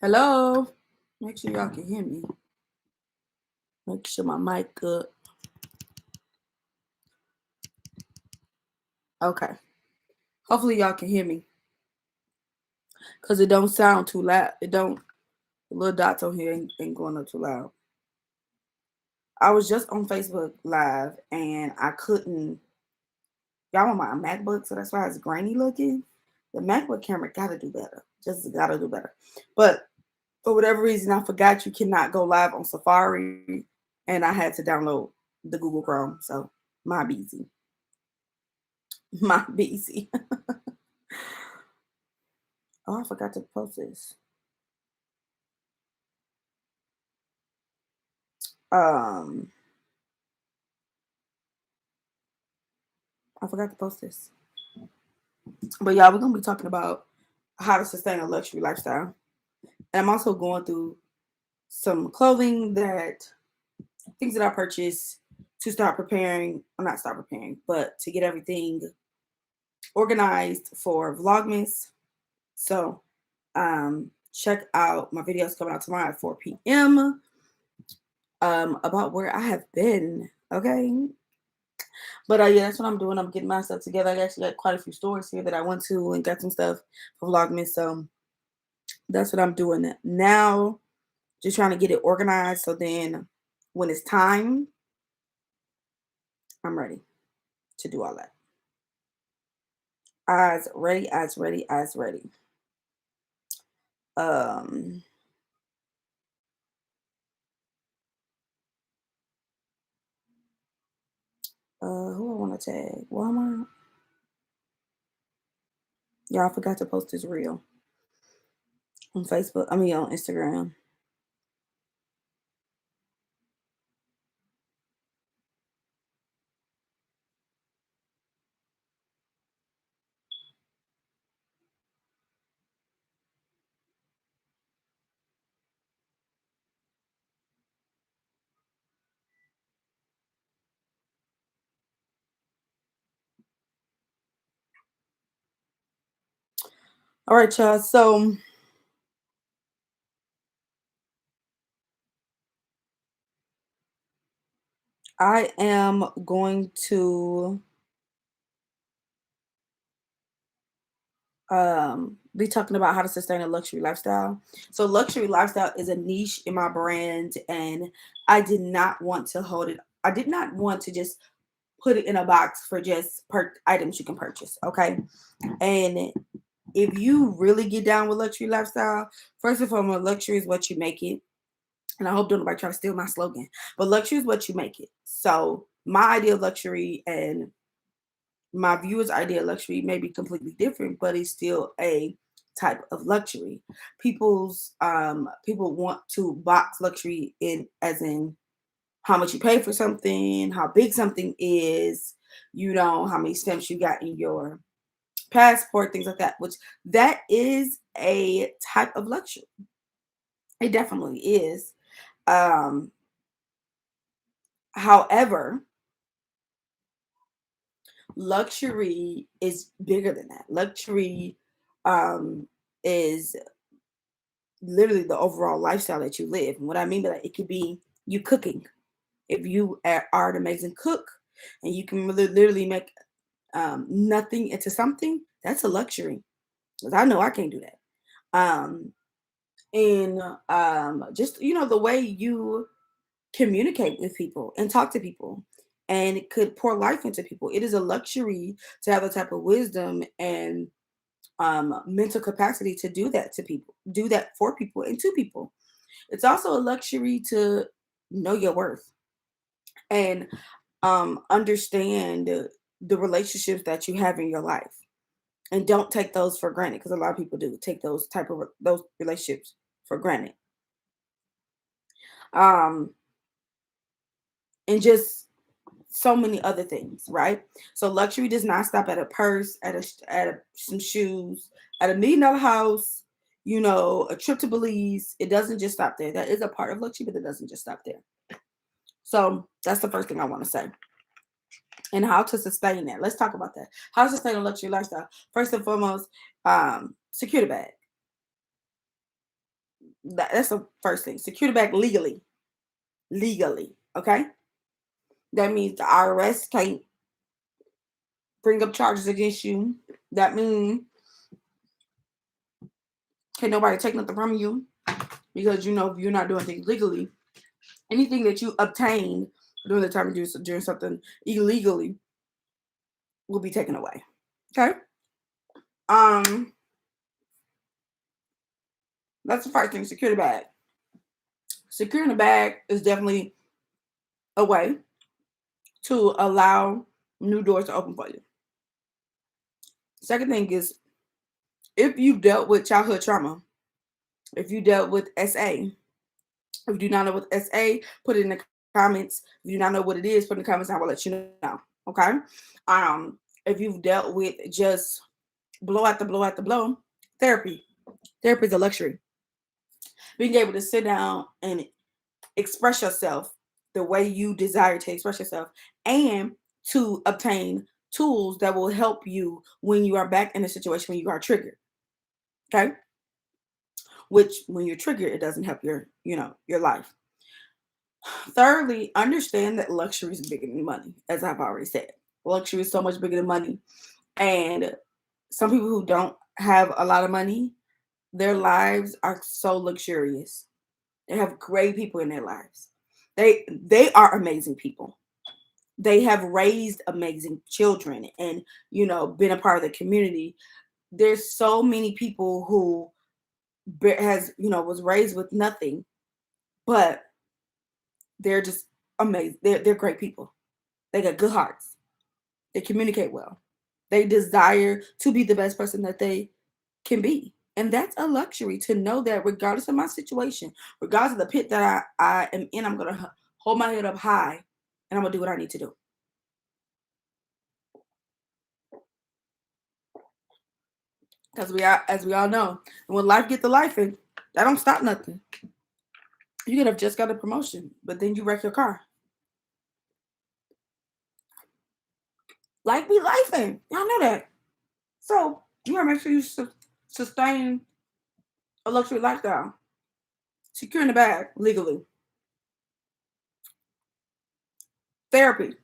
Hello. Make sure y'all can hear me. Make sure my mic good. Okay. Hopefully y'all can hear me. Cause it don't sound too loud. It don't. The little dots on here ain't going up too loud. I was just on Facebook Live and I couldn't. Y'all on my MacBook, so that's why it's grainy looking. The MacBook camera gotta do better. Just gotta do better. But for whatever reason, I forgot you cannot go live on Safari, and I had to download the Google Chrome. So my busy. My busy. Oh, I forgot to post this. Um, I forgot to post this. But yeah, we're gonna be talking about how to sustain a luxury lifestyle. And I'm also going through some clothing that things that I purchased to start preparing, or not start preparing, but to get everything organized for Vlogmas. So check out my videos coming out tomorrow at 4 p.m. About where I have been. Okay. But yeah, that's what I'm doing. I'm getting my stuff together. I actually got quite a few stores here that I went to and got some stuff for Vlogmas. So that's what I'm doing now. Just trying to get it organized. So then when it's time, I'm ready to do all that. Eyes ready, eyes ready, eyes ready. Um, who I want to tag? Walmart. Y'all forgot to post this reel on Facebook. I mean on Instagram. All right, y'all. So I am going to be talking about how to sustain a luxury lifestyle. So luxury lifestyle is a niche in my brand, and I did not want to hold it. I did not want to just put it in a box for just items you can purchase. Okay. And if you really get down with luxury lifestyle, first and foremost, luxury is what you make it. And I hope don't nobody try to steal my slogan. But luxury is what you make it. So my idea of luxury and my viewers' idea of luxury may be completely different, but it's still a type of luxury. People want to box luxury in as in how much you pay for something, how big something is, how many stamps you got in your passport, things like that, which that is a type of luxury. It definitely is. Um, However, luxury is bigger than that. Luxury is literally the overall lifestyle that you live. And what I mean by that, it could be you cooking. If you are an amazing cook and you can literally make nothing into something, that's a luxury. Because I know I can't do that. Um, and just the way you communicate with people and talk to people, and it could pour life into people. It is a luxury to have the type of wisdom and mental capacity to do that to people, do that for people and to people. It's also a luxury to know your worth and understand the relationships that you have in your life, and don't take those for granted, because a lot of people do take those relationships for granted. Um, and just so many other things, right? So luxury does not stop at a purse, some shoes, at $1 million house, a trip to Belize. It doesn't just stop there. That is a part of luxury, but it doesn't just stop there. So that's the first thing I want to say. And how to sustain that. Let's talk about that. How to sustain a luxury lifestyle. First and foremost, secure the bag. That's the first thing. Secure the bag legally. Legally. Okay? That means the IRS can't bring up charges against you. That means can't nobody take nothing from you because if you're not doing things legally, anything that you obtain during the time of doing something illegally will be taken away. Okay? Um, that's the first thing, secure the bag. Securing the bag is definitely a way to allow new doors to open for you. Second thing is, if you've dealt with childhood trauma, if you dealt with SA, if you do not know what SA, put it in the comments. If you do not know what it is, put in the comments. I will let you know. Okay. If you've dealt with just blow after blow after blow, therapy. Therapy is a luxury. Being able to sit down and express yourself the way you desire to express yourself, and to obtain tools that will help you when you are back in a situation when you are triggered. Okay. Which when you're triggered, it doesn't help your life. Thirdly, understand that luxury is bigger than money, as I've already said. Luxury is so much bigger than money. And some people who don't have a lot of money, their lives are so luxurious. They have great people in their lives. They are amazing people. They have raised amazing children and been a part of the community. There's so many people who was raised with nothing, but they're just amazing. They're great people. They got good hearts. They communicate well. They desire to be the best person that they can be. And that's a luxury, to know that regardless of my situation, regardless of the pit that I am in, I'm going to hold my head up high and I'm going to do what I need to do. Because as we all know, when life get to life, and that don't stop nothing. You could have just got a promotion, but then you wreck your car. Life be lifing. Y'all know that. So you gotta make sure you sustain a luxury lifestyle. Securing the bag legally. Therapy.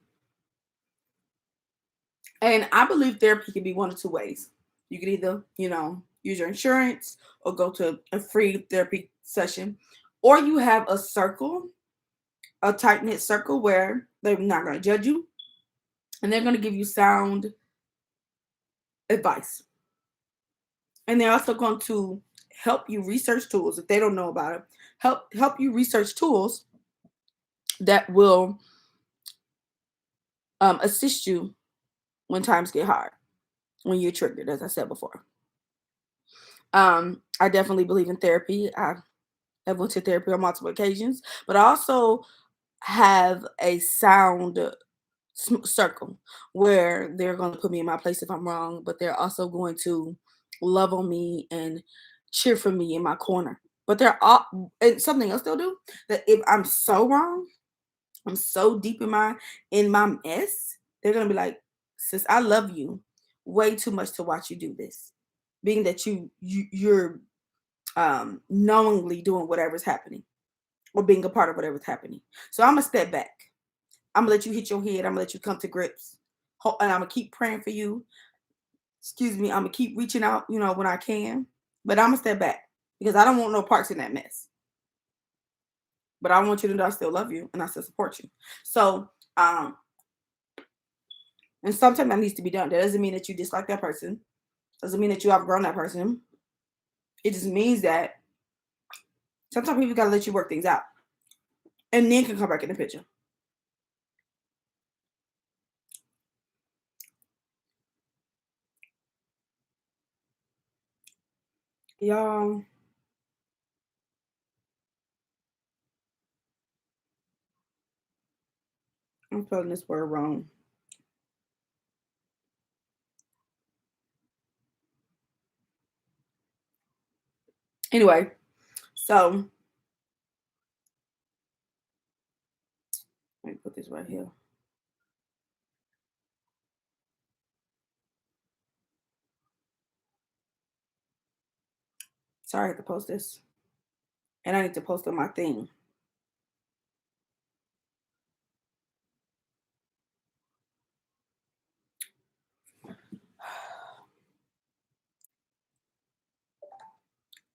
And I believe therapy can be one of two ways. You can either, use your insurance or go to a free therapy session, or you have a circle, a tight knit circle where they're not going to judge you and they're going to give you sound advice. And they're also going to help you research tools if they don't know about it. Help you research tools that will assist you when times get hard, when you're triggered, as I said before. I definitely believe in therapy. I went to therapy on multiple occasions, but I also have a sound circle where they're going to put me in my place if I'm wrong, but they're also going to love on me and cheer for me in my corner. But they're all, and something else they'll do, that if I'm so wrong, I'm so deep in my mess, they're gonna be like, sis, I love you way too much to watch you do this. Being that you're knowingly doing whatever's happening or being a part of whatever's happening. So I'm gonna step back. I'm gonna let you hit your head. I'm gonna let you come to grips. And I'm gonna keep praying for you. Excuse me. I'm gonna keep reaching out, when I can. But I'm gonna step back because I don't want no parts in that mess. But I want you to know I still love you and I still support you. So, and sometimes that needs to be done. That doesn't mean that you dislike that person. Doesn't mean that you outgrown that person. It just means that sometimes people gotta let you work things out, and then can come back in the picture. Y'all, I'm spelling this word wrong. Anyway, so let me put this right here. Sorry, I have to post this. And I need to post on my thing.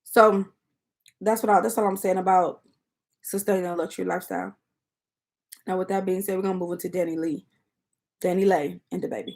So that's all I'm saying about sustaining a luxury lifestyle. Now, with that being said, we're gonna move into Danileigh and DaBaby.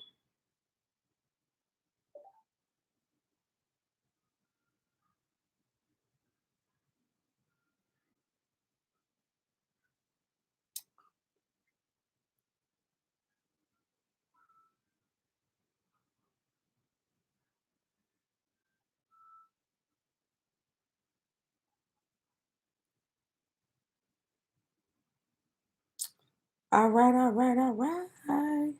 All right, all right, all right.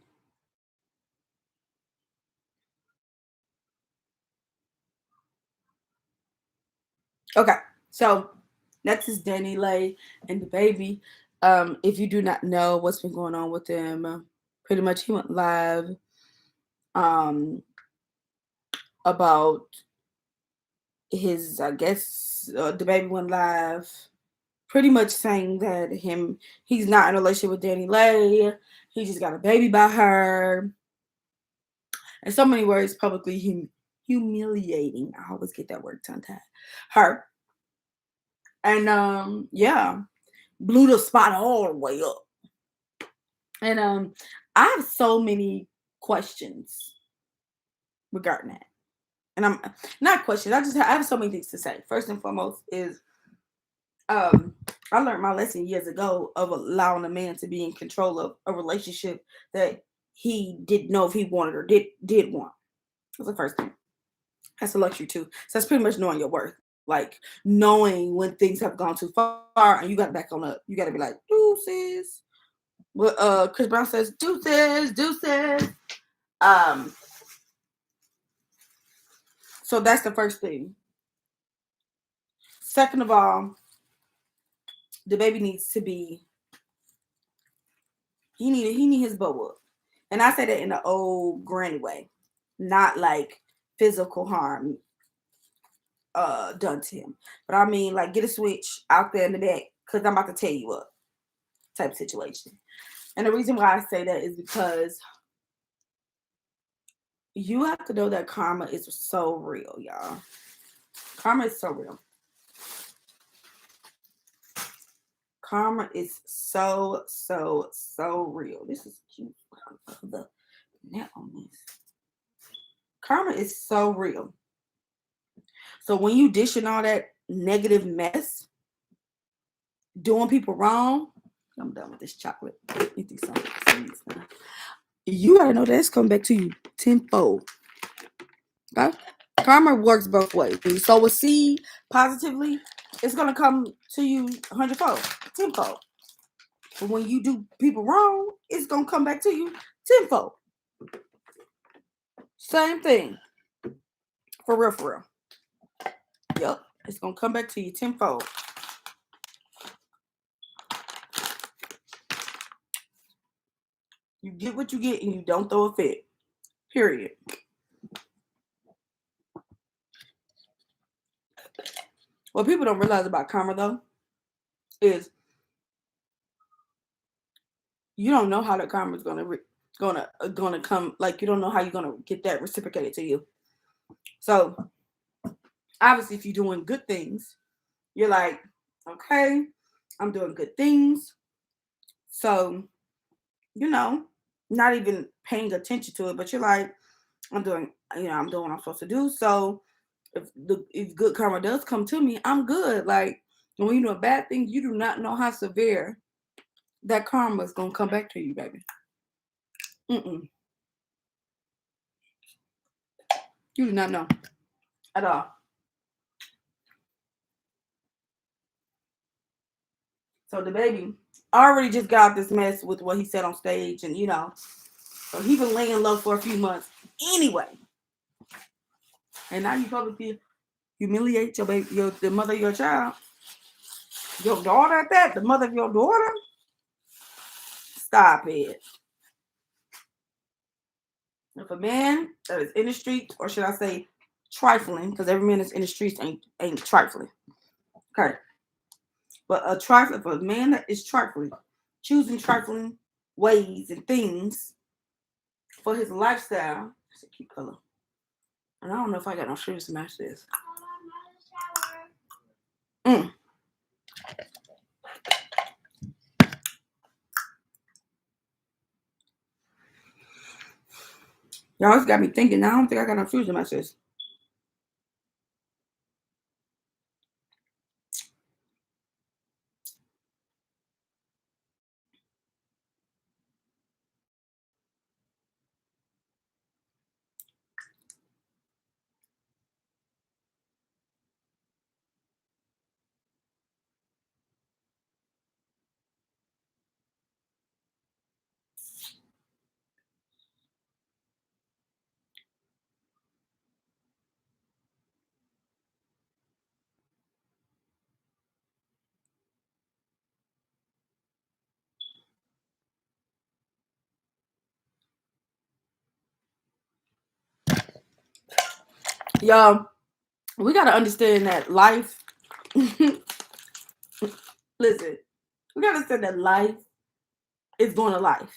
Okay, so next is Danileigh and DaBaby. If you do not know what's been going on with them, pretty much he went live about his, I guess, DaBaby went live pretty much saying that he's not in a relationship with Danileigh. He just got a baby by her. In so many words, publicly humiliating. I always get that word tongue tied. Her. And yeah, blew the spot all the way up. And I have so many questions regarding that. And I'm not questions. I have so many things to say. First and foremost is I learned my lesson years ago of allowing a man to be in control of a relationship that he didn't know if he wanted or did want. That's the first thing. That's a luxury too. So that's pretty much knowing your worth. Like knowing when things have gone too far and you got to back on up. You got to be like, deuces. Well, Chris Brown says, deuces. Um, so that's the first thing. Second of all, DaBaby needs to be, he need his bow up. And I say that in an old granny way, not like physical harm done to him. But I mean like get a switch out there in the back because I'm about to tear you up type situation. And the reason why I say that is because you have to know that karma is so real, y'all. Karma is so real. Karma is so real. This is cute. The net on this. Karma is so real. So when you dishing all that negative mess, doing people wrong, I'm done with this chocolate. You gotta know that's coming back to you tenfold. Okay? Karma works both ways. When you sow a seed positively, it's gonna come to you 100-fold, tenfold. But when you do people wrong, it's gonna come back to you tenfold. Same thing. For real, for real. Yep. It's gonna come back to you tenfold. You get what you get and you don't throw a fit. Period. What people don't realize about karma though is you don't know how the karma is gonna come. Like you don't know how you're gonna get that reciprocated to you. So obviously, if you're doing good things, you're like, okay, I'm doing good things. So not even paying attention to it, but you're like, I'm doing what I'm supposed to do. So if good karma does come to me, I'm good. Like when you do a bad thing, you do not know how severe that karma is gonna come back to you, baby. You do not know at all. So DaBaby already just got this mess with what he said on stage, and so he been laying low for a few months anyway. And now you probably humiliate your baby, the mother of your child, your daughter at that, the mother of your daughter. Stop it. If a man that is in the streets, or should I say trifling, because every man that's in the streets ain't trifling. Okay. But a trifling for a man that is trifling, choosing trifling ways and things for his lifestyle. That's a cute color. And I don't know if I got no shoes to match this. Y'all just got me thinking. I don't think I got no shoes to match this. Y'all, we got to understand that life, listen, we got to understand that life is going to life.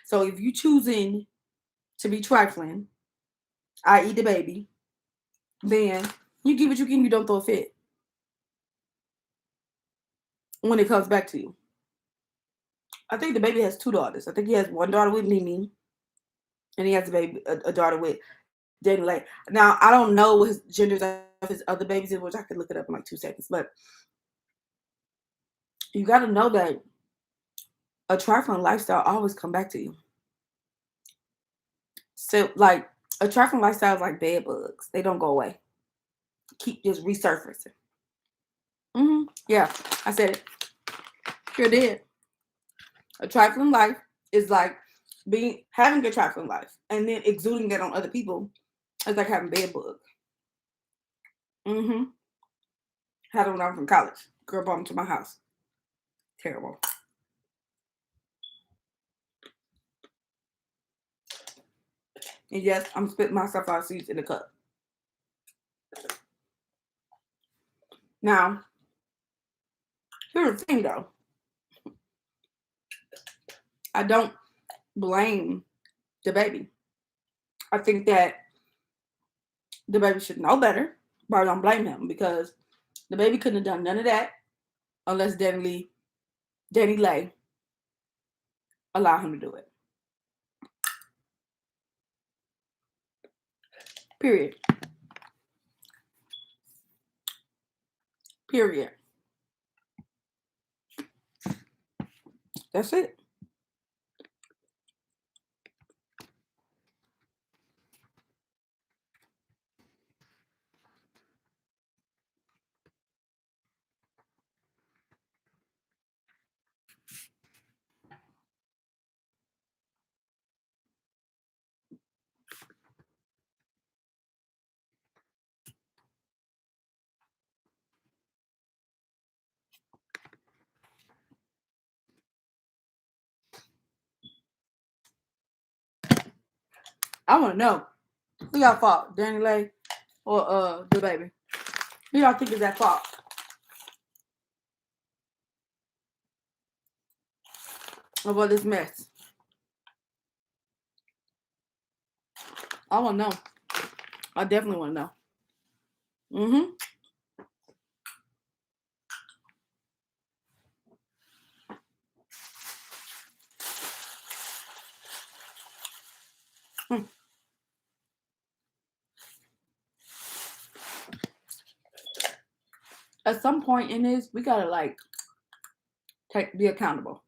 So if you choosing to be trifling, i.e. the baby, then you give what you can, you don't throw a fit when it comes back to you. I think the baby has 2 daughters. I think he has 1 daughter with Mimi, and he has a daughter with Danileigh. Now, I don't know what his genders of his other babies is, which I could look it up in like 2 seconds. But you got to know that a trifling lifestyle always come back to you. So, like, a trifling lifestyle is like bed bugs. They don't go away. Keep just resurfacing. Yeah, I said it. Sure did. A trifling life is like having a trifling life and then exuding that on other people. It's like having bed bugs. Had it when I was in college. Girl brought them to my house. Terrible. And yes, I'm spitting myself out seeds in the cup. Now, here's the thing though. I don't blame the baby. I think that the baby should know better, but I don't blame him because the baby couldn't have done none of that unless Danileigh allowed him to do it. Period. That's it. I want to know who y'all fault, Danileigh or the baby? Who y'all think is at fault? Of all this mess? I want to know. I definitely want to know. At some point in this, we gotta like be accountable.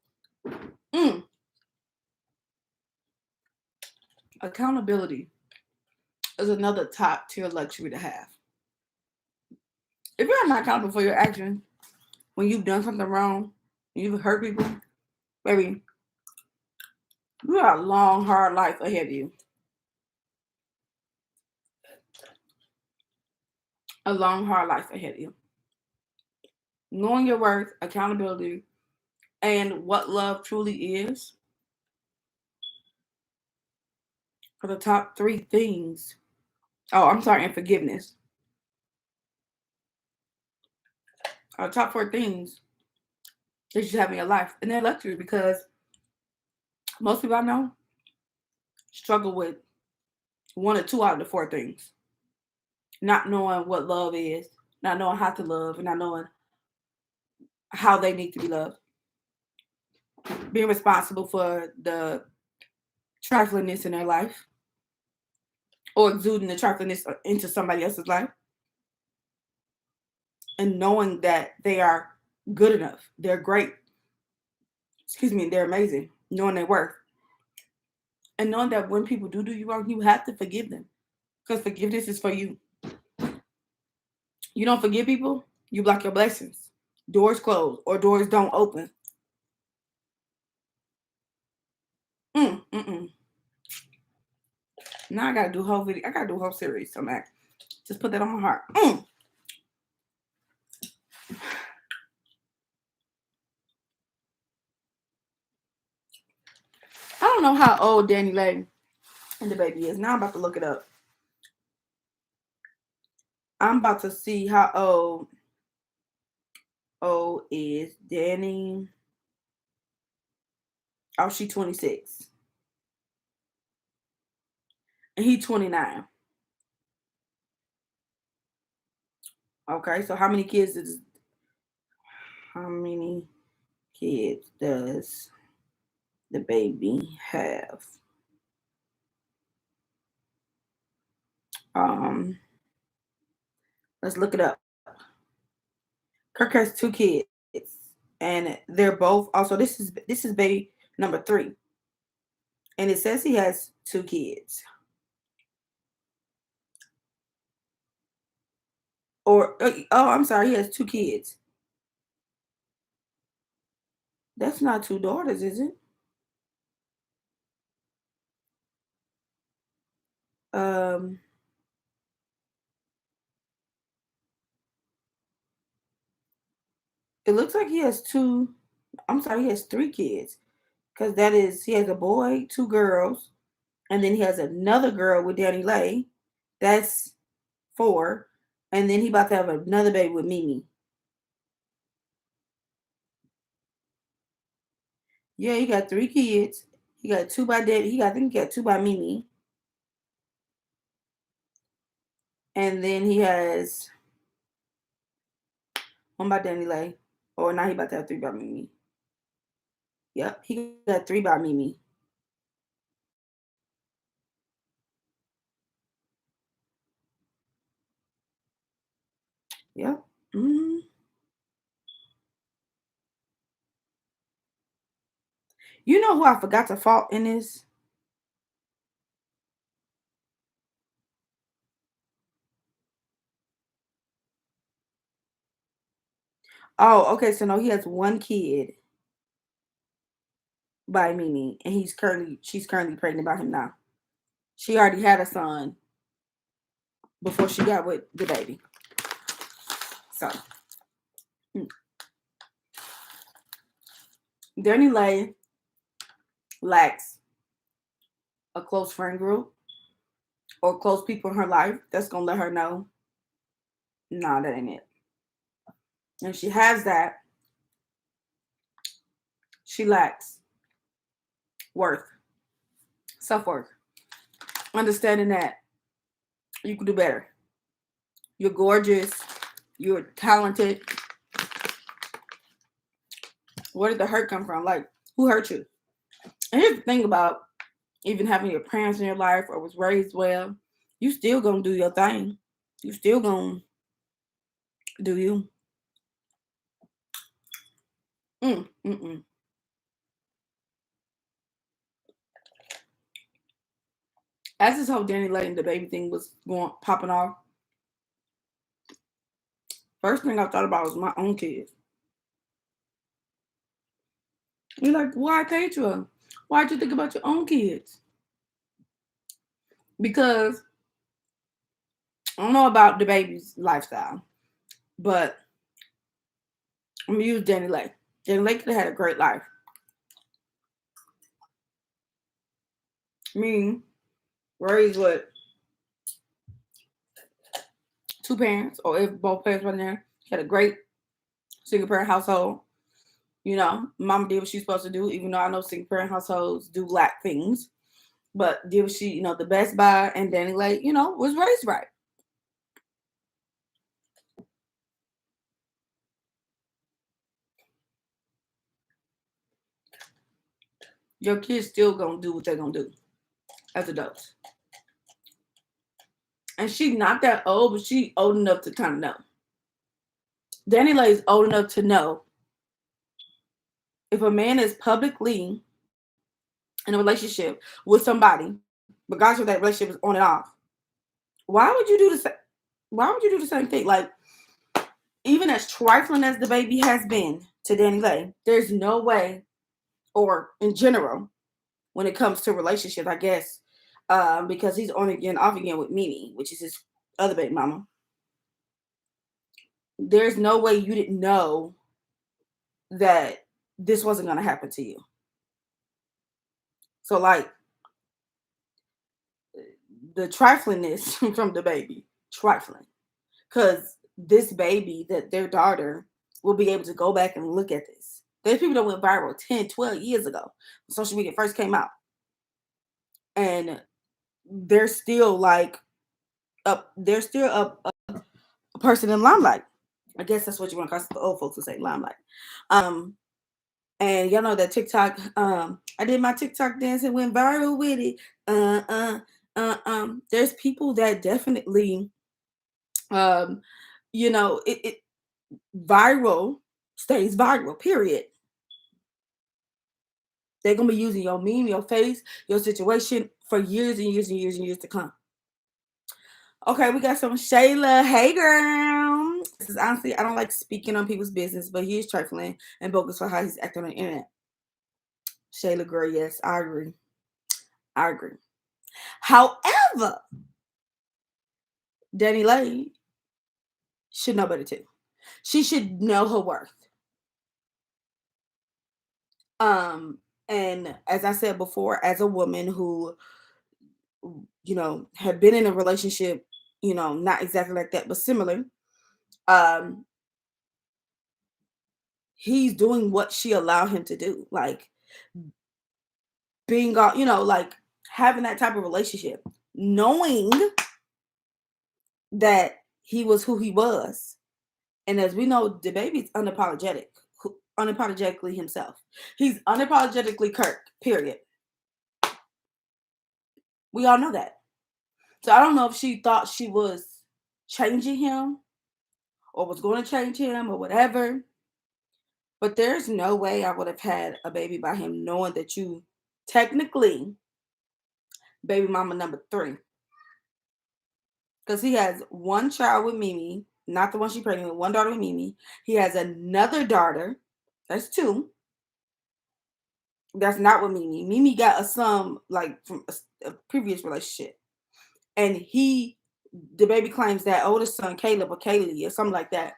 Accountability is another top tier luxury to have. If you're not accountable for your actions when you've done something wrong, you've hurt people, baby, you got a long, hard life ahead of you. A long, hard life ahead of you. Knowing your worth, accountability, and what love truly is are the top 3 things. Oh, I'm sorry, and forgiveness. Our top 4 things that you have in your life. And they're luxury because most people I know struggle with one or two out of the four things. Not knowing what love is, not knowing how to love, and not knowing how they need to be loved. Being responsible for the triflingness in their life or exuding the triflingness into somebody else's life. And knowing that they are good enough, they're great, they're amazing, knowing their worth. And knowing that when people do you wrong, you have to forgive them. Because forgiveness is for you. You don't forgive people, you block your blessings. Doors close or doors don't open. Now I gotta do a whole video. I gotta do a whole series. So Mac, just put that on my heart. I don't know how old Danileigh DaBaby is. Now I'm about to look it up. I'm about to see how old is Danny. Oh, she's 26. And he's 29. Okay, so how many kids does the baby have? Let's look it up. Kirk has 2 kids, and they're both also. This is baby number 3, and it says he has 2 kids. Or I'm sorry, he has 2 kids. That's not 2 daughters, is it? It looks like he has 2. I'm sorry, he has 3 kids. Because he has a boy, 2 girls, and then he has another girl with Danileigh. That's 4. And then he about to have another baby with Mimi. Yeah, he got 3 kids. He got 2 by Daddy. I think he got 2 by Mimi. And then he has 1 by Danileigh. Or now he about to have 3 by Mimi. Yep, he got 3 by Mimi. Yep. Mm-hmm. You know who I forgot to fault in this? Oh, okay. So no, he has 1 kid by Mimi, and she's currently pregnant by him now. She already had a son before she got with DaBaby. So Danileigh lacks a close friend group or close people in her life that's gonna let her know, nah, that ain't it. And she has that. She lacks worth, self-worth, understanding that you can do better. You're gorgeous. You're talented. Where did the hurt come from? Like, who hurt you? And here's the thing about even having your parents in your life or was raised well, you still gonna do your thing. You still gonna do you. As this whole Danileigh DaBaby thing was popping off, first thing I thought about was my own kids. You're like, why, Patra? Why'd you think about your own kids? Because I don't know about DaBaby's lifestyle, but I'm gonna use Danileigh. Danileigh could have had a great life. Me, raised with 2 parents, or if both parents were there, had a great single parent household. You know, mama did what she's supposed to do, even though I know single parent households do lack things. But did what she, the best by, and Danileigh, was raised right. Your kids still gonna do what they're gonna do as adults. And she's not that old, but she old enough to kind of know. Danileigh is old enough to know if a man is publicly in a relationship with somebody, regardless of that relationship is on and off, why would you do the same? Why would you do the same thing? Like, even as trifling as DaBaby has been to Danileigh, there's no way, or in general, when it comes to relationships, I guess, because he's on again, off again with Mimi, which is his other baby mama. There's no way you didn't know that this wasn't going to happen to you. So, like, the triflingness from DaBaby, trifling, because this baby, that their daughter, will be able to go back and look at this. There's people that went viral 10, 12 years ago when social media first came out. And they're still like they're still a person in limelight. I guess that's what you want to call the old folks to say, limelight. And y'all know that TikTok, I did my TikTok dance and went viral with it. There's people that definitely, it viral stays viral, period. They're gonna be using your meme, your face, your situation for years and years and years and years to come. Okay, we got some Shayla. Hey, girl. This is honestly, I don't like speaking on people's business, but he is trifling and bogus for how he's acting on the internet. Shayla, girl, yes, I agree. I agree. However, Danileigh should know better too. She should know her worth. And as I said before, as a woman who, had been in a relationship, not exactly like that, but similar, he's doing what she allowed him to do. Like, being on, like having that type of relationship, knowing that he was who he was. And as we know, DaBaby's unapologetically himself. He's unapologetically Kirk, period. We all know that. So I don't know if she thought she was changing him or was going to change him or whatever. But there's no way I would have had a baby by him knowing that you technically baby mama number 3. Because he has one child with Mimi, not the one she's pregnant with, one daughter with Mimi. He has another daughter. That's 2. That's not with Mimi. Mimi got a son like from a previous relationship. And DaBaby claims that oldest son, Caleb or Kaylee or something like that.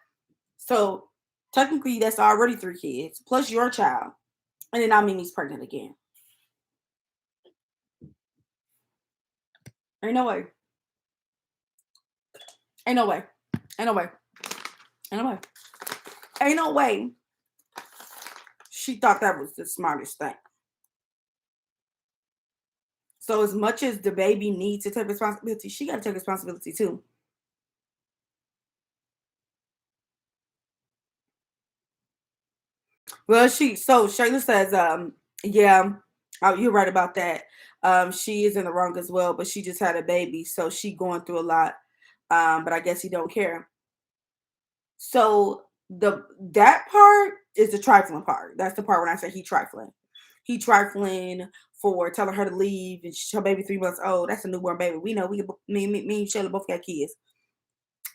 So technically that's already 3 kids, plus your child. And then now Mimi's pregnant again. Ain't no way. Ain't no way. Ain't no way. Ain't no way. Ain't no way. She thought that was the smartest thing. So as much as DaBaby needs to take responsibility, she got to take responsibility too. Well, Shayla says, yeah, you're right about that. She is in the wrong as well, but she just had a baby, so she going through a lot. But I guess he don't care. So that part is the trifling part. That's the part when I say he trifling. He trifling for telling her to leave, and her baby 3 months old. That's a newborn baby. We know me and Shayla both got kids.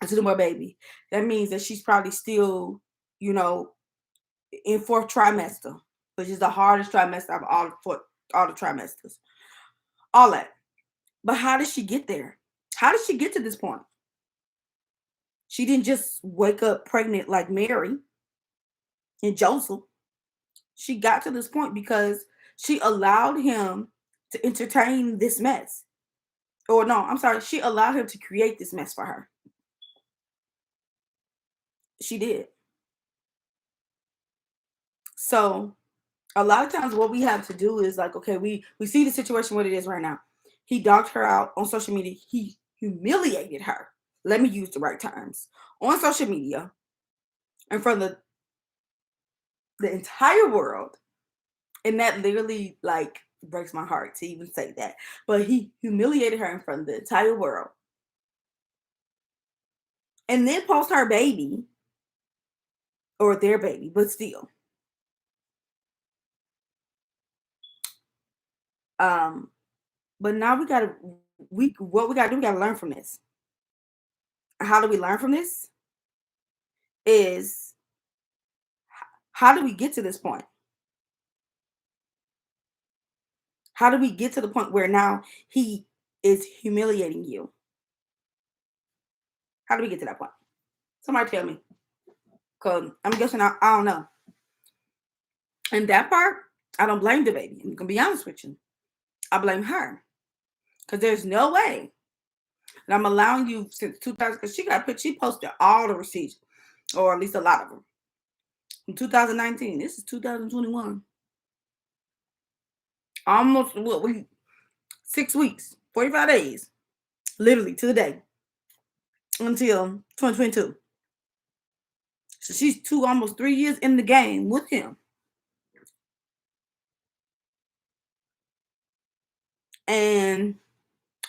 It's a newborn baby. That means that she's probably still, in 4th trimester, which is the hardest trimester of all the trimesters. All that. But how did she get there? How did she get to this point? She didn't just wake up pregnant like Mary and Joseph. She got to this point because she allowed him to entertain this mess. Or no, I'm sorry, she allowed him to create this mess for her. She did. So a lot of times what we have to do is like, okay, we see the situation what it is right now. He dogged her out on social media. He humiliated her. Let me use the right terms. On social media in front of the entire world. And that literally like breaks my heart to even say that. But he humiliated her in front of the entire world. And then post her baby or their baby, but still. But now we gotta what we gotta do, we gotta learn from this. How do we learn from this? Is how do we get to this point? How do we get to the point where now he is humiliating you? How do we get to that point? Somebody tell me. Because I'm guessing I don't know. And that part, I don't blame DaBaby. I'm going to be honest with you. I blame her. Because there's no way that I'm allowing you since 2000, because she posted all the receipts, or at least a lot of them. From 2019. This is 2021. Almost, 6 weeks, 45 days, literally to the day, until 2022. So she's almost 3 years in the game with him. And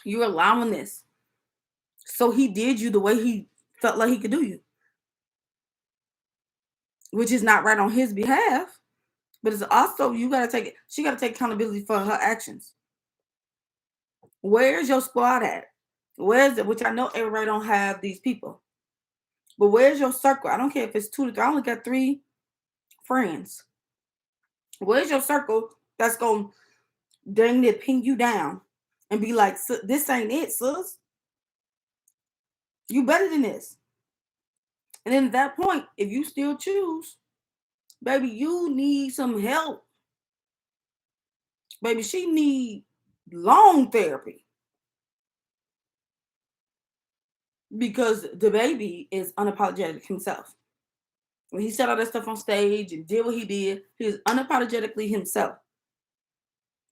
you're allowing this. So he did you the way he felt like he could do you, which is not right on his behalf. But it's also, she got to take accountability for her actions. Where's your squad at? Where's it? Which I know everybody don't have these people. But where's your circle? I don't care if it's 2 to 3. I only got 3 friends. Where's your circle that's going to dang near pin you down and be like, this ain't it, sis. You better than this. And then at that point, if you still choose, baby, you need some help. Baby, she need long therapy. Because DaBaby is unapologetic himself. When he said all that stuff on stage and did what he did, he is unapologetically himself.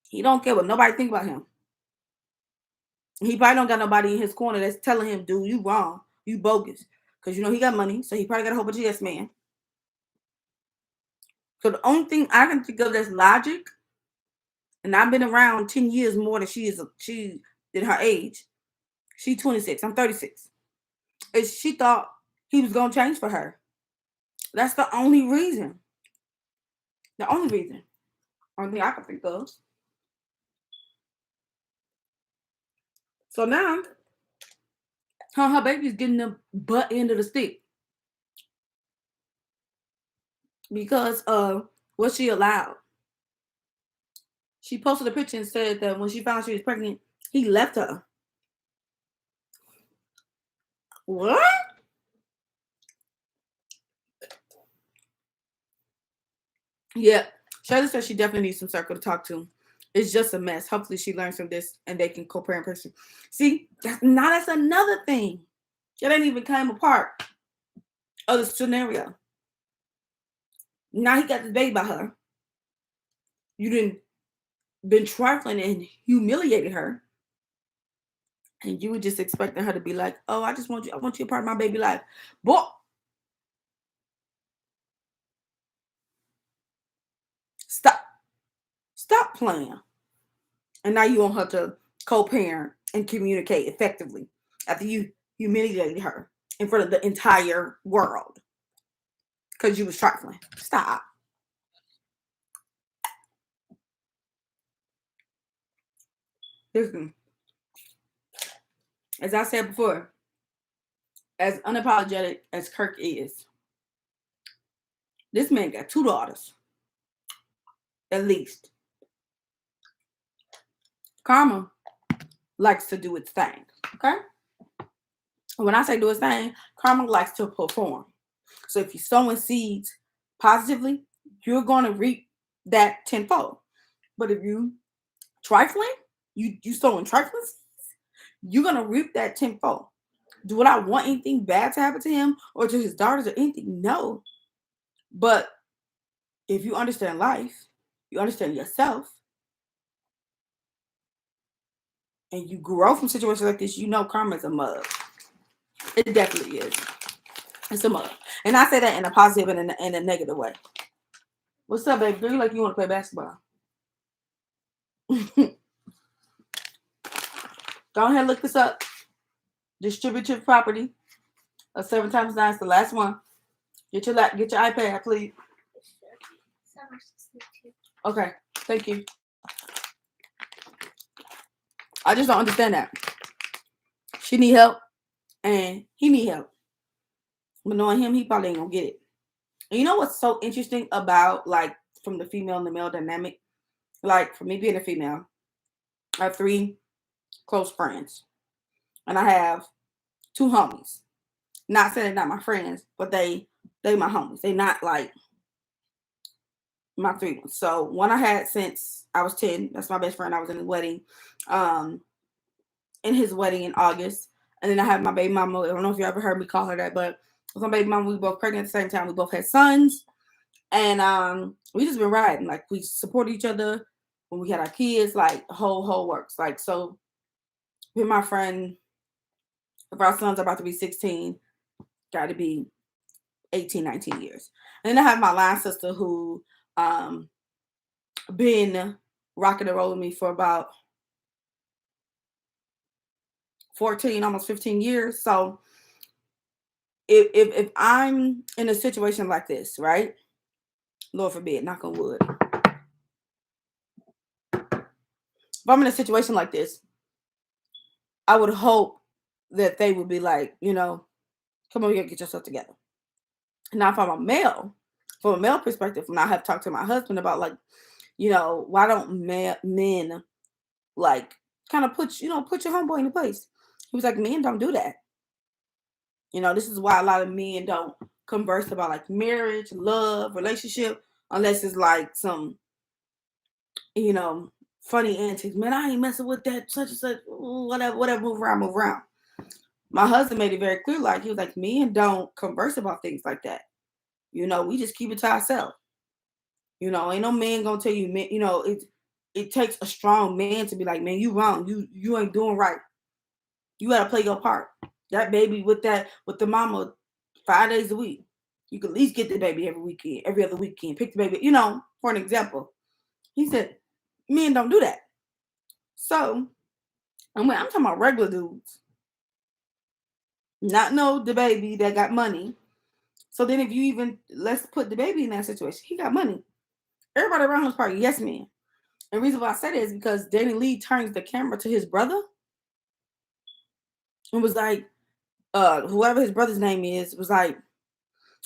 He don't care what nobody think about him. He probably don't got nobody in his corner that's telling him, dude, you wrong. You bogus. Because, he got money, so he probably got a whole bunch of yes man. So the only thing I can think of that's logic, and I've been around 10 years more than she than her age. She's 26. I'm 36. Is she thought he was going to change for her. That's the only reason. The only reason. Only thing I can think of. So now, her baby's getting the butt end of the stick. Because of what she allowed. She posted a picture and said that when she found she was pregnant, he left her. What? Yeah. Shayla said she definitely needs some circle to talk to. It's just a mess. Hopefully she learns from this and they can co-parent person. See, that's another thing. That ain't even came apart of the scenario. Now he got this baby by her. You didn't been trifling and humiliated her. And you were just expecting her to be like, oh, I want you a part of my baby life. Boy. Stop playing. And now you want her to co-parent and communicate effectively after you humiliated her in front of the entire world because you was trifling. Stop. Listen, as I said before, as unapologetic as Kirk is, this man got 2 daughters, at least. Karma likes to do its thing, okay? When I say do its thing, karma likes to perform. So if you're sowing seeds positively, you're going to reap that tenfold. But if you trifling, you sowing trifling seeds, you're going to reap that tenfold. Do I want anything bad to happen to him or to his daughters or anything? No. But if you understand life, you understand yourself, and you grow from situations like this, you know karma is a mug. It definitely is. It's a mug. And I say that in a positive and in a negative way. What's up, baby? Do you like you want to play basketball? Go ahead and look this up. Distributive property of 7 times 9 is the last one. Get your iPad, please. Okay, thank you. I just don't understand that. She need help, and he need help. But knowing him, he probably ain't gonna get it. And you know what's so interesting about, like, from the female and the male dynamic? Like, for me being a female, I have 3 close friends, and I have 2 homies. Not saying they're not my friends, but they my homies. They not like my 3 ones. So one I had since I was 10. That's my best friend. I was in his wedding. In August. And then I have my baby mama. I don't know if you ever heard me call her that, but with my baby mama, we both pregnant at the same time. We both had sons. And we just been riding. Like, we support each other when we had our kids, like whole works. Like, so with my friend, if our sons are about to be 16, got to be 18, 19 years. And then I have my line sister who been rocking and rolling me for about 14, almost 15 years. So if I'm in a situation like this, right? Lord forbid, knock on wood. If I'm in a situation like this, I would hope that they would be like, you know, come over here, get yourself together. Now, from a male perspective, when I have talked to my husband about, like, you know, why don't men like kind of put your homeboy in place? He was like, men don't do that. You know, this is why a lot of men don't converse about, like, marriage, love, relationship, unless it's like some, you know, funny antics. Man, I ain't messing with that such and such. Whatever, move around. My husband made it very clear, like, he was like, men don't converse about things like that. You know, we just keep it to ourselves. You know, ain't no man gonna tell you, man, you know, it takes a strong man to be like, man, you wrong. You ain't doing right. You gotta play your part. That baby with the mama 5 days a week. You could at least get the baby every weekend, every other weekend. Pick the baby, you know, for an example. He said, men don't do that. So, I'm talking about regular dudes. Not no DaBaby that got money. So then if you even, let's put DaBaby in that situation. He got money. Everybody around him is probably yes men. And the reason why I said it is because Danileigh turns the camera to his brother and was like, whoever his brother's name is, was like,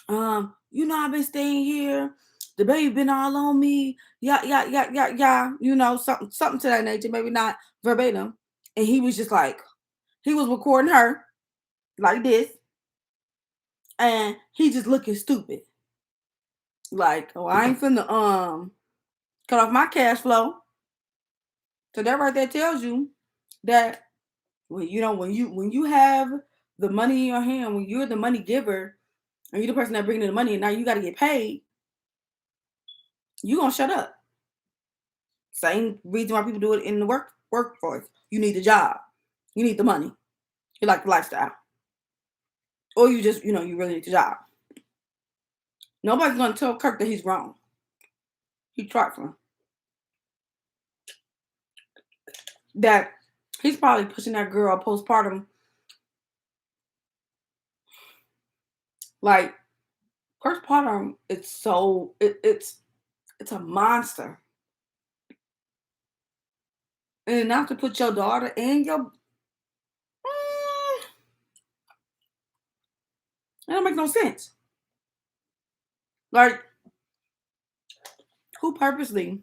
you know, I've been staying here. DaBaby been all on me. Yeah. You know, something to that nature, maybe not verbatim. And he was just like, he was recording her like this. And he just looking stupid. Like, oh, I ain't finna cut off my cash flow. So that right there tells you that, well, you know, when you have the money in your hand, when you're the money giver and you're the person that bringing in the money and now you got to get paid, you gonna shut up. Same reason why people do it in the workforce. You need the job. You need the money. You like the lifestyle. Or you just, you know, you really need the job. Nobody's gonna tell Kirk that he's wrong. He's trifling. That he's probably pushing that girl postpartum. Like, postpartum, it's a monster. And not to put your daughter and your it don't make no sense. Like, who purposely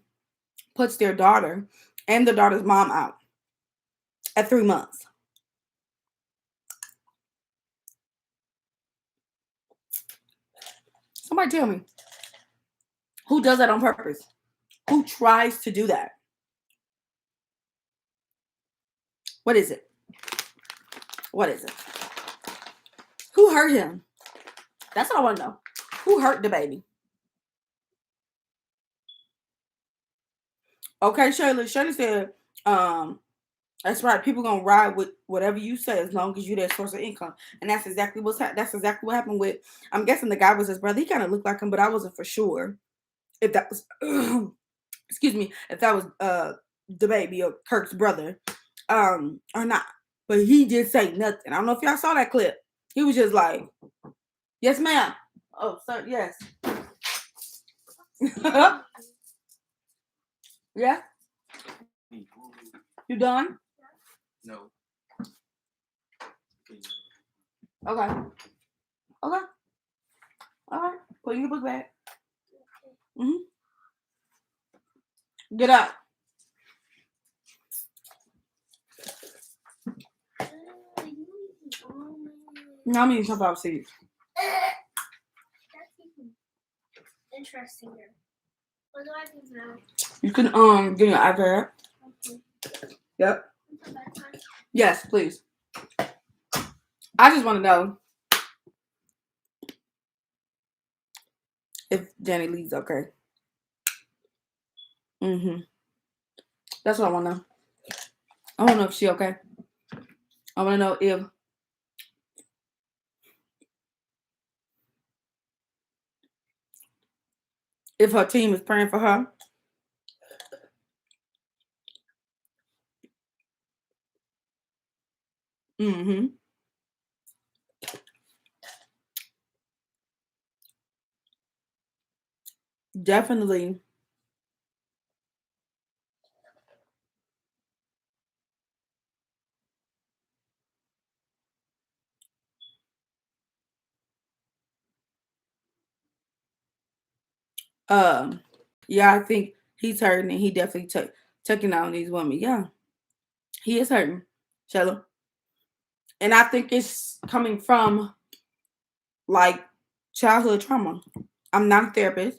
puts their daughter and the daughter's mom out at 3 months? Somebody tell me. Who does that on purpose? Who tries to do that? What is it? What is it? Who hurt him? That's what I want to know. Who hurt DaBaby? Okay, Shayla. Shayla said, that's right. People gonna ride with whatever you say as long as you their source of income, and that's exactly that's exactly what happened with. I'm guessing the guy was his brother. He kind of looked like him, but I wasn't for sure if that was excuse me, if that was DaBaby or Kirk's brother, or not. But he did say nothing. I don't know if y'all saw that clip. He was just like, "Yes, ma'am." Oh, sir, yes. Yeah. You done? No. Okay. Okay. All right. Put your book back. Get up. Now I'm eating sunflower seeds. Interesting. What do I do now? You can get an iPad. Okay. Yep. Yes, please. I just want to know if Danileigh's okay. That's what I want to know. I want to know if she okay. I want to know if her team is praying for her. Definitely. Yeah, I think he's hurting, and he definitely taking out on these women. Yeah, he is hurting, Shella. And I think it's coming from like childhood trauma. I'm not a therapist.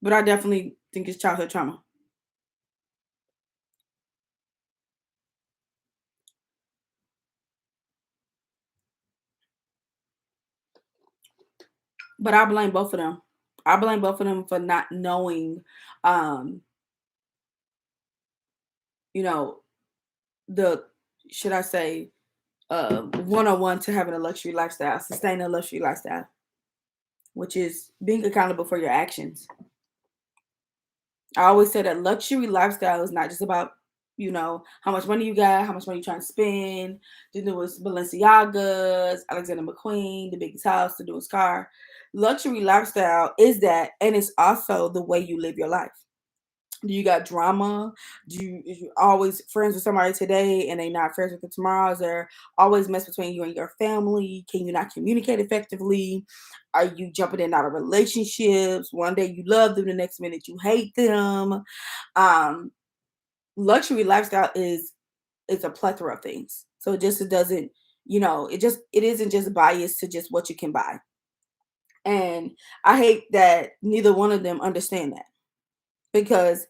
But I definitely think it's childhood trauma. But I blame both of them. I blame both of them for not knowing, um, you know, the should I say, 101 to having a luxury lifestyle, sustaining a luxury lifestyle, which is being accountable for your actions. I always say that luxury lifestyle is not just about, how much money you got, how much money you trying to spend, the newest Balenciagas, Alexander McQueen, the biggest house, the newest car. Luxury lifestyle is that, and it's also the way you live your life. Do you got drama? Is you always friends with somebody today and they not friends with you tomorrow? Is there always mess between you and your family? Can you not communicate effectively? Are you jumping in and out of relationships? One day you love them, the next minute you hate them. Um, Luxury lifestyle is a plethora of things. So it doesn't, it isn't just biased to just what you can buy. And I hate that neither one of them understand that, because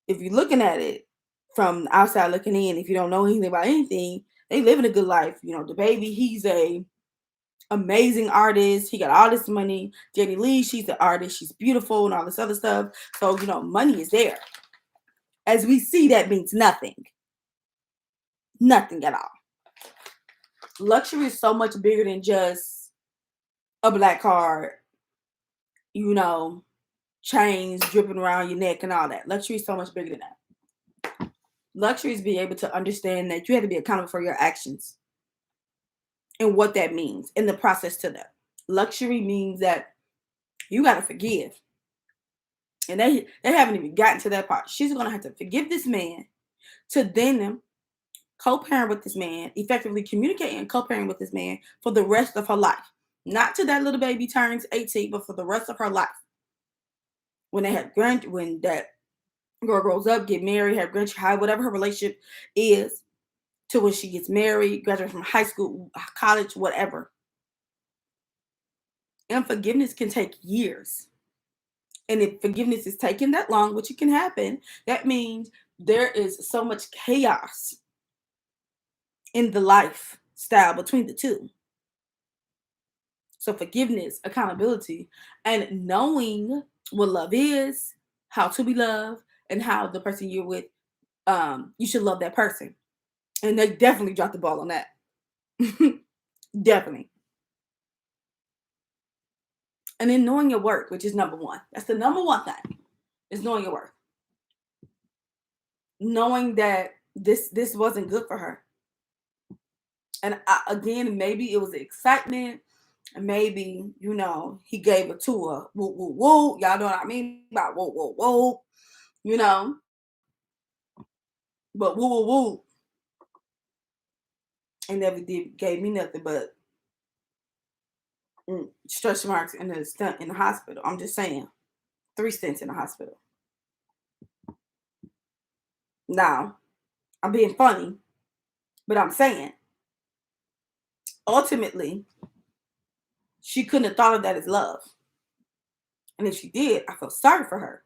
if you're looking at it from the outside looking in, if you don't know anything about anything, they living a good life. DaBaby, he's a amazing artist. He got all this money. Danileigh, she's an artist. She's beautiful and all this other stuff. So, money is there. As we see, that means nothing. Nothing at all. Luxury is so much bigger than just a black card, chains dripping around your neck and all that. Luxury is so much bigger than that. Luxury is being able to understand that you have to be accountable for your actions and what that means in the process to that. Luxury means that you got to forgive. And they haven't even gotten to that part. She's going to have to forgive this man to then co-parent with this man, effectively communicate and co-parent with this man for the rest of her life. Not till that little baby turns 18, but for the rest of her life. When that girl grows up, get married, have grandchildren, whatever her relationship is, to when she gets married, graduates from high school, college, whatever. And forgiveness can take years. And if forgiveness is taking that long, which it can happen, that means there is so much chaos in the lifestyle between the two. So forgiveness, accountability, and knowing what love is, how to be loved, and how the person you're with, you should love that person. And they definitely dropped the ball on that. Definitely. And then knowing your worth, which is number one. That's the number one thing, is knowing your worth. Knowing that this wasn't good for her. And again, maybe it was the excitement, and maybe, he gave it to her. Woo, woo, woo. Y'all know what I mean about woo, woo, woo. But woo, woo, woo. And never gave me nothing but stretch marks and a stunt in the hospital. I'm just saying. 3 stints in the hospital. Now, I'm being funny, but I'm saying, ultimately, she couldn't have thought of that as love. And if she did, I feel sorry for her.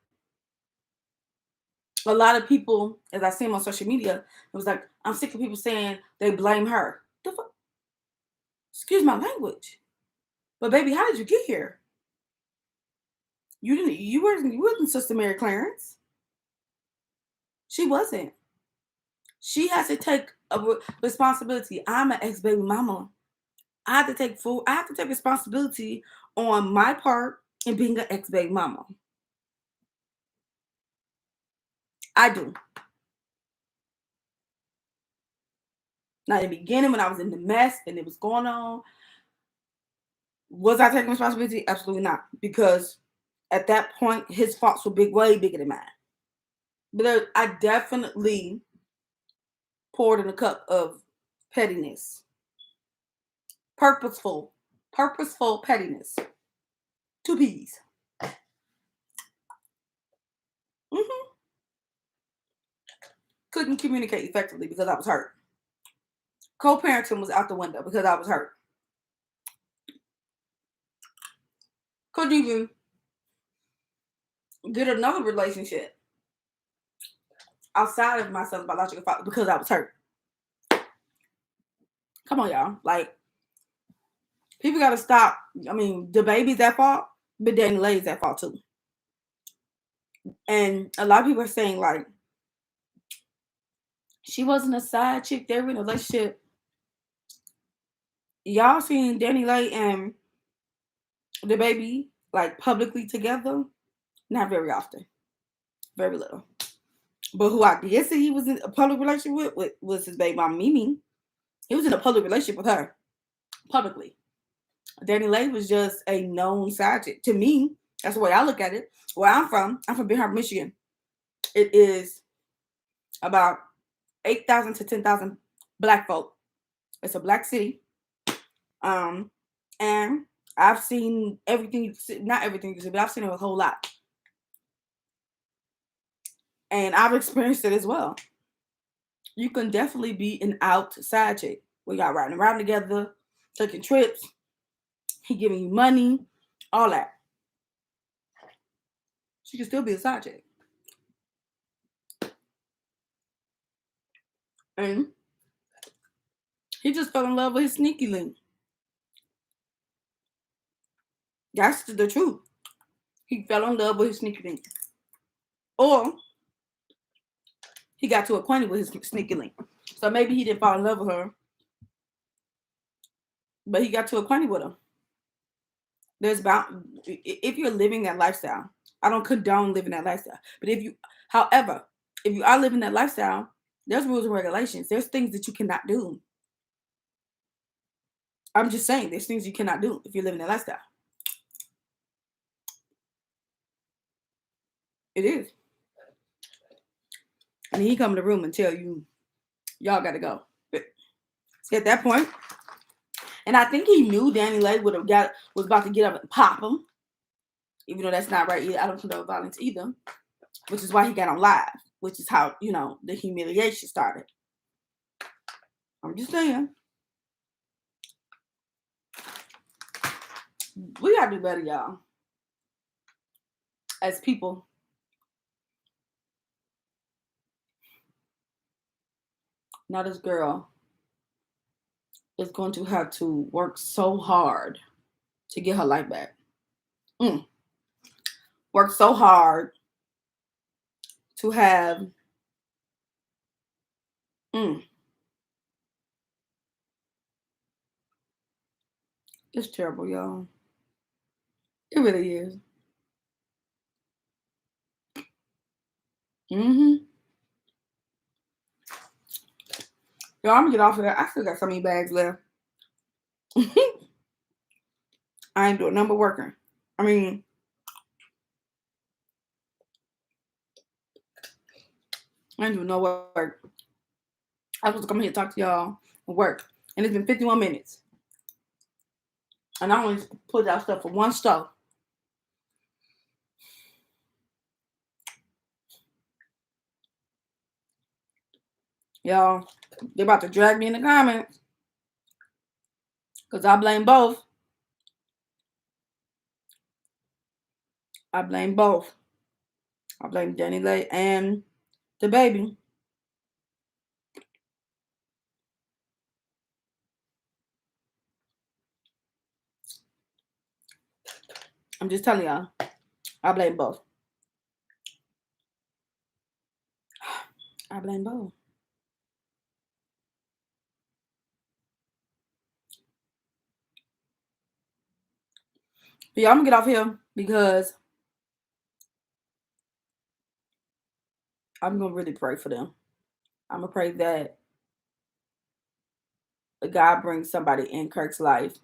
A lot of people, as I see them on social media, it was like, I'm sick of people saying they blame her. The fuck? Excuse my language. But baby, how did you get here? You wasn't Sister Mary Clarence. She wasn't. She has to take a responsibility. I'm an ex-baby mama. I have to take responsibility on my part in being an ex-baby mama. I do. Now, in the beginning, when I was in the mess and it was going on, was I taking responsibility? Absolutely not. Because at that point, his faults were way bigger than mine. But I definitely poured in a cup of pettiness. Purposeful pettiness. 2 P's. Couldn't communicate effectively because I was hurt. Co-parenting was out the window because I was hurt. Couldn't even get another relationship outside of my son's biological father because I was hurt. Come on, y'all. Like, people got to stop. I mean, DaBaby's at fault, but Danileigh's at fault too. And a lot of people are saying, like, she wasn't a side chick. They were in a relationship. Y'all seen Danileigh and DaBaby, like, publicly together? Not very often. Very little. But who I did see he was in a public relationship with was his baby mama, Mimi. He was in a public relationship with her. Publicly. Danileigh was just a known side chick. To me, that's the way I look at it. Where I'm from Benton Harbor, Michigan. It is about 8,000 to 10,000 black folk. It's a black city. And I've seen everything, not everything you see, but I've seen it a whole lot. And I've experienced it as well. You can definitely be an outside chick. We got riding around together, taking trips, he giving you money, all that. She can still be a side chick. And he just fell in love with his sneaky link. That's the truth. He fell in love with his sneaky link. Or he got too acquainted with his sneaky link. So maybe he didn't fall in love with her, but he got too acquainted with her. If you're living that lifestyle, I don't condone living that lifestyle. But if you are living that lifestyle, there's rules and regulations. There's things that you cannot do. I'm just saying, there's things you cannot do if you're living that lifestyle. It is. And he come in the room and tell you, y'all got to go. See, at that point, and I think he knew Danileigh was about to get up and pop him, even though that's not right either. I don't condone violence either, which is why he got on live, which is how, the humiliation started. I'm just saying. We got to do better, y'all. As people. Now this girl is going to have to work so hard to get her life back. Worked so hard to have it's terrible, y'all. It really is. Y'all, I'm gonna get off of that. I still got so many bags left. I ain't doing number working. I mean, I ain't doing no work. I was supposed to come here and talk to y'all and work. And it's been 51 minutes. And I only put out stuff for one stove. Y'all, they're about to drag me in the comments. Because I blame both. I blame both. I blame Danileigh and DaBaby. I'm just telling y'all. I blame both. I blame both. But y'all, I'm going to get off here because I'm going to really pray for them. I'm going to pray that God brings somebody in Kirk's life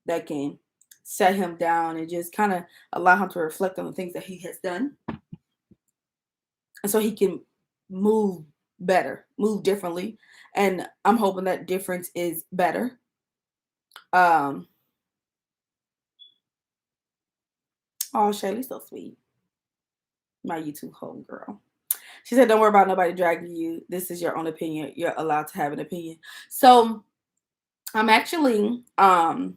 that can set him down and just kind of allow him to reflect on the things that he has done. And so he can move better, move differently. And I'm hoping that difference is better. Oh, Shaylee's so sweet. My YouTube home girl. She said, don't worry about nobody dragging you. This is your own opinion. You're allowed to have an opinion. So I'm actually, I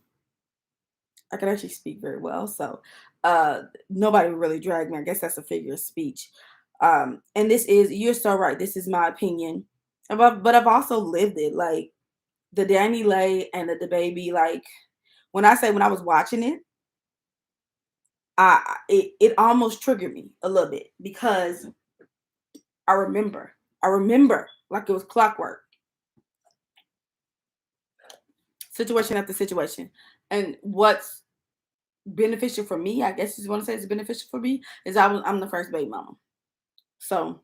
can actually speak very well. So nobody would really drag me. I guess that's a figure of speech. And this is, you're so right. This is my opinion. But I've also lived it. Like the Danileigh and the DaBaby, like when I was watching it, it almost triggered me a little bit because I remember like it was clockwork. Situation after situation. And what's beneficial for me, I guess you want to say it's beneficial for me, is I'm the first baby mama. So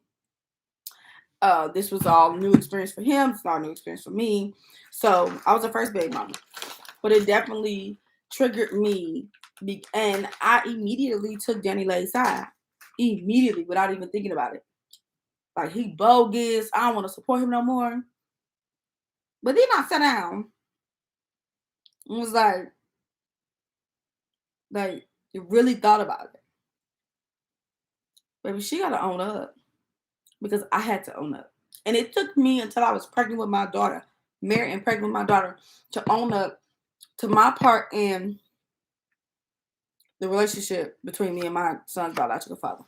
this was all new experience for him. It's all new experience for me. So I was the first baby mama. But it definitely triggered me. And I immediately took Danileigh's side. Immediately, without even thinking about it. Like, he bogus. I don't want to support him no more. But then I sat down and was like, you really thought about it. Baby, she got to own up. Because I had to own up. And it took me until I was pregnant with my daughter, married and pregnant with my daughter, to own up to my part in the relationship between me and my son's biological father.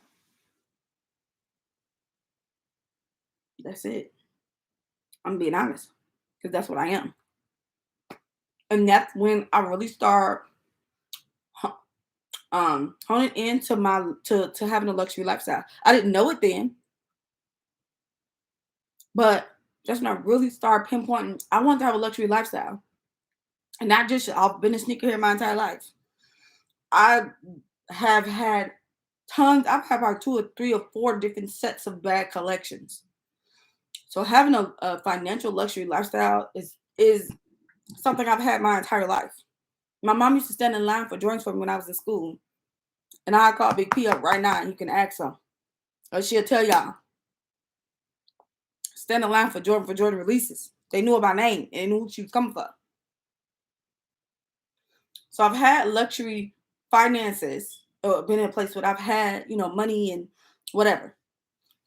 That's it. I'm being honest. Because that's what I am. And that's when I really start honing into my to having a luxury lifestyle. I didn't know it then. But that's when I really started pinpointing I want to have a luxury lifestyle. And not just I've been a sneakerhead my entire life. I have had tons. I've had about 2 or 3 or 4 different sets of bag collections. So having a financial luxury lifestyle is something I've had my entire life. My mom used to stand in line for drinks for me when I was in school. And I call Big P up right now and you can ask her. Or she'll tell y'all. Stand in line for Jordan releases. They knew her by name and they knew who she was coming for. So I've had luxury finances, or been in a place where I've had, money and whatever.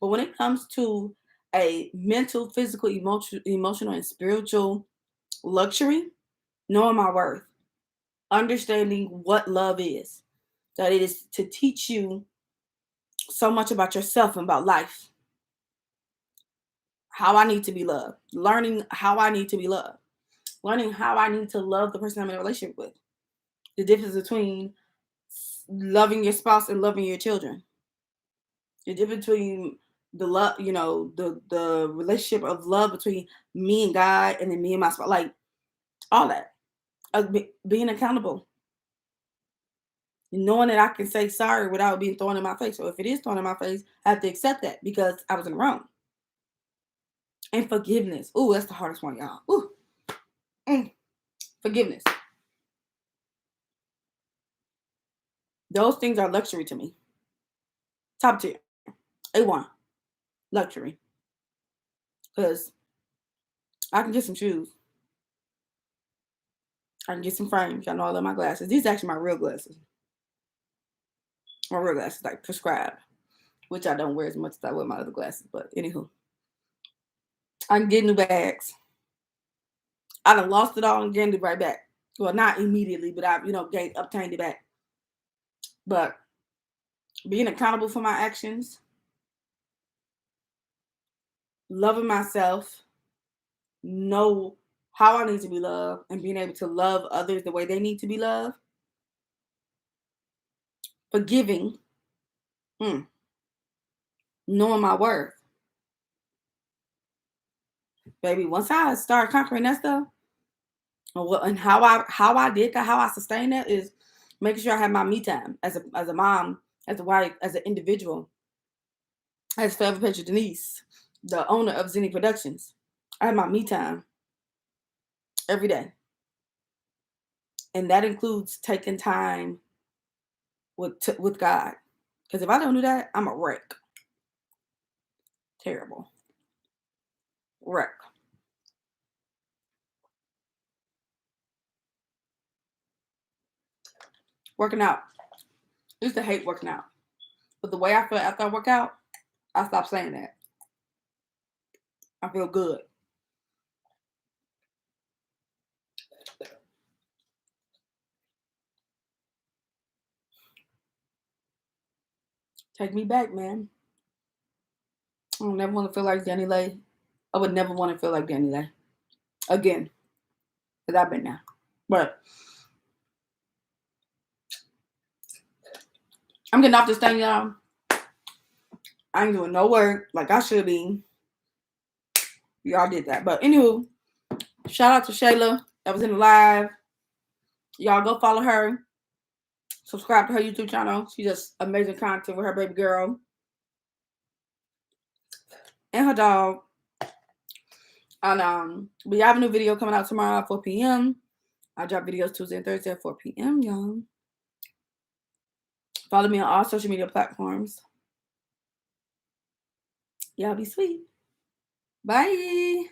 But when it comes to a mental, physical, emotional, and spiritual luxury, knowing my worth, understanding what love is, that it is to teach you so much about yourself and about life, how I need to be loved, learning how I need to be loved, learning how I need to love the person I'm in a relationship with. the difference between loving your spouse and loving your children. The difference between the love, the relationship of love between me and God, and then me and my spouse, like all that. Being accountable. Knowing that I can say sorry without being thrown in my face. So if it is thrown in my face, I have to accept that because I was in the wrong. And forgiveness. Ooh, that's the hardest one, y'all. Ooh. Forgiveness. Those things are luxury to me. Top tier. A1. Luxury. Because I can get some shoes. I can get some frames. Y'all know I love my glasses. These are actually my real glasses. My real glasses, like prescribed. Which I don't wear as much as I wear my other glasses. But anywho. I can get new bags. I done lost it all and gained it right back. Well, not immediately, but I've, obtained it back. But being accountable for my actions, loving myself, know how I need to be loved, and being able to love others the way they need to be loved. Forgiving, knowing my worth. Baby, once I start conquering that stuff, and how I did that, how I sustained that is making sure I have my me time as a mom, as a wife, as an individual. As Forever Picture Denise, the owner of Zenny Productions. I have my me time every day. And that includes taking time with God. Because if I don't do that, I'm a wreck. Terrible. Wreck. Working out. I used to hate working out. But the way I feel after I work out, I stopped saying that. I feel good. Take me back, man. I don't never want to feel like Danileigh. I would never want to feel like Danileigh again. Because I've been there. But I'm getting off this thing, y'all. I ain't doing no work like I should be. Y'all did that. But anywho, shout out to Shayla that was in the live. Y'all go follow her. Subscribe to her YouTube channel. She does amazing content with her baby girl and her dog. And we have a new video coming out tomorrow at 4 p.m. I drop videos Tuesday and Thursday at 4 p.m. Y'all. Follow me on all social media platforms. Y'all be sweet. Bye.